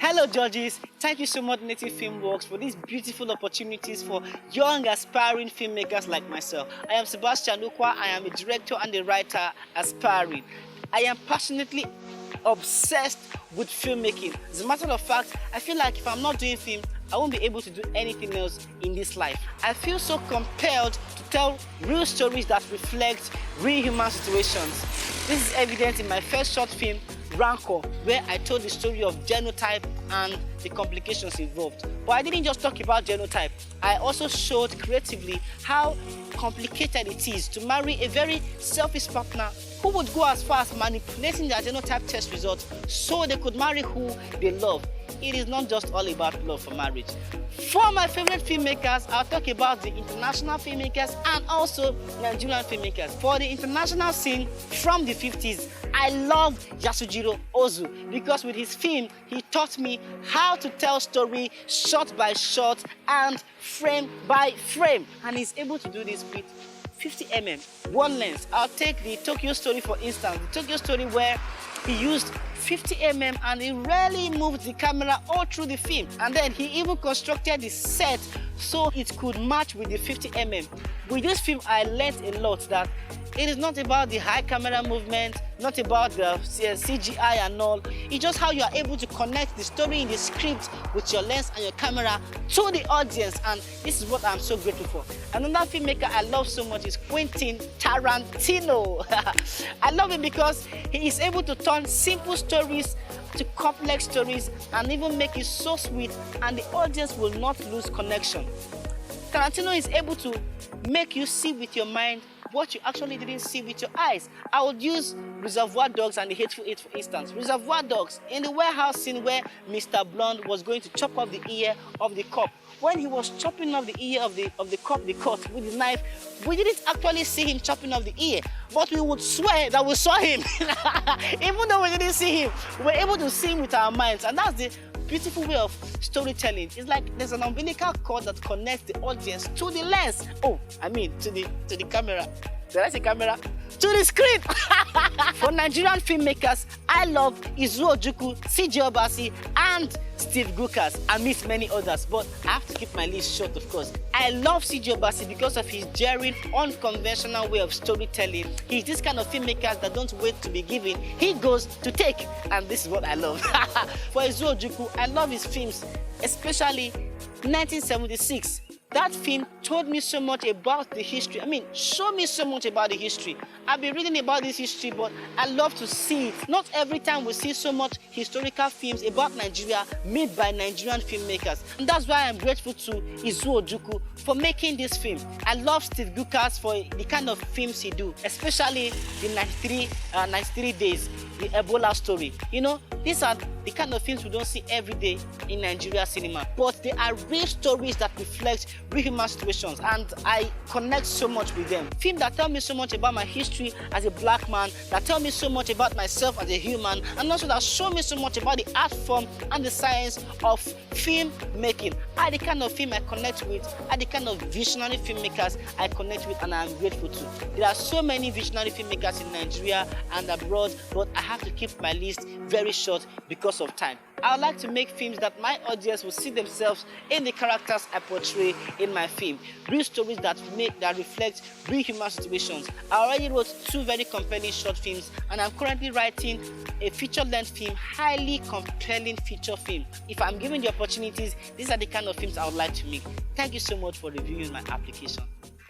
Hello judges, thank you so much Native Filmworks for these beautiful opportunities for young aspiring filmmakers like myself. I am Sebastian Ukwa, I am a director and a writer aspiring. I am passionately obsessed with filmmaking. As a matter of fact, I feel like if I'm not doing film, I won't be able to do anything else in this life. I feel so compelled to tell real stories that reflect real human situations. This is evident in my first short film, Rancor, where I told the story of genotype and the complications involved. But I didn't just talk about genotype. I also showed creatively how complicated it is to marry a very selfish partner who would go as far as manipulating their genotype test results so they could marry who they love. It is not just all about love for marriage. For my favorite filmmakers, I'll talk about the international filmmakers and also Nigerian filmmakers. For the international scene from the 50s, I love Yasujiro Ozu because with his film, he taught me how to tell story shot by shot and frame by frame. And he's able to do this with 50mm, one lens. I'll take the Tokyo Story for instance. The Tokyo Story where he used 50mm and he really moved the camera all through the film. And then he even constructed the set so it could match with the 50mm. With this film, I learned a lot that it is not about the high camera movement, not about the CGI and all. It's just how you are able to connect the story in the script with your lens and your camera to the audience, and this is what I'm so grateful for. Another filmmaker I love so much is Quentin Tarantino. I love him because he is able to turn simple stories to complex stories and even make it so sweet and the audience will not lose connection. Tarantino is able to make you see with your mind what you actually didn't see with your eyes. I would use Reservoir Dogs and The Hateful Eight for instance. Reservoir Dogs, in the warehouse scene where Mr. Blonde was going to chop off the ear of the cop. When he was chopping off the ear of the cop, the cut with the knife, we didn't actually see him chopping off the ear, but we would swear that we saw him. Even though we didn't see him, we were able to see him with our minds, and that's the beautiful way of storytelling. It's like there's an umbilical cord that connects the audience to the lens. Oh, I mean to the camera. Did I say camera? To the screen. For Nigerian filmmakers, I love Izuo Ojukwu, CJ Obasi, and Steve Gukas, amidst many others. But I have to keep my list short, of course. I love CJ Obasi because of his daring, unconventional way of storytelling. He's this kind of filmmakers that don't wait to be given. He goes to take, and this is what I love. For Izuo Ojukwu, I love his films, especially 1976. That film told me so much about the history. I mean, showed me so much about the history. I've been reading about this history, but I love to see it. Not every time we see so much historical films about Nigeria made by Nigerian filmmakers. And that's why I'm grateful to Izuo Ojukwu for making this film. I love Steve Gukas for the kind of films he do, especially the 93 Days, the Ebola story. You know, these are the kind of films we don't see every day in Nigeria cinema, but they are real stories that reflect real human situations, and I connect so much with them. Films that tell me so much about my history as a black man, that tell me so much about myself as a human, and also that show me so much about the art form and the science of film making. Are the kind of film I connect with, are the kind of visionary filmmakers I connect with, and I'm grateful to. There are so many visionary filmmakers in Nigeria and abroad, but I have to keep my list very short because of time. I would like to make films that my audience will see themselves in the characters I portray in my film. Real stories that reflect real human situations. I already wrote 2 very compelling short films, and I'm currently writing a feature-length film, highly compelling feature film. If I'm given the opportunities, these are the kind of films I would like to make. Thank you so much for reviewing my application.